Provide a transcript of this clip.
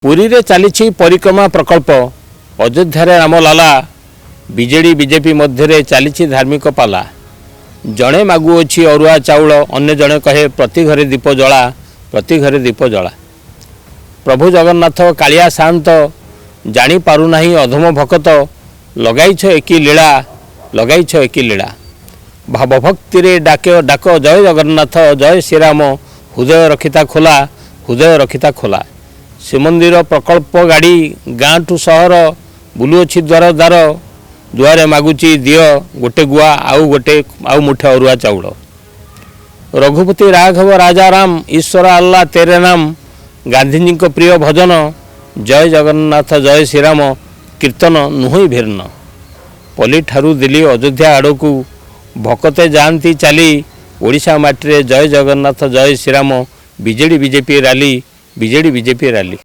पुरी रे चली परिक्रमा प्रकल्प अयोध्या रामलाला बीजेडी बीजेपी मध्य चली धार्मिक पाला जड़े मागुअछि अरुआ चाउल अन्य जड़े कहे प्रति घरे दीप जला प्रति घरे दीप जला। प्रभु जगन्नाथ कालिया शांत जानी पारुना अधम भकत लगाइछ एकी लीला लगाइछ एकी लीला भावभक्ति रे डाक डाक जय जगन्नाथ जय श्रीराम हृदय रखिता खोला हृदय रखिता खोला। श्रीमंदिर प्रकल्प गाड़ी गाँ ठू सहर बुलुअछि द्वार द्वार दुआरे मागुची दियो गोटे गुआ आउ मुठे अरुआ चाउल। रघुपति राघव राजा राम ईश्वर अल्लाह तेरे नाम गांधीजी को प्रिय भजन जय जगन्नाथ जय श्रीराम कीर्तन नुहई भिन्न। पल्ली ठारू दिल्ली अयोध्या आड़कू भकते जाती चली ओडिशा माटी जय जगन्नाथ जय Shriram BJD BJP rally BJD BJP rally.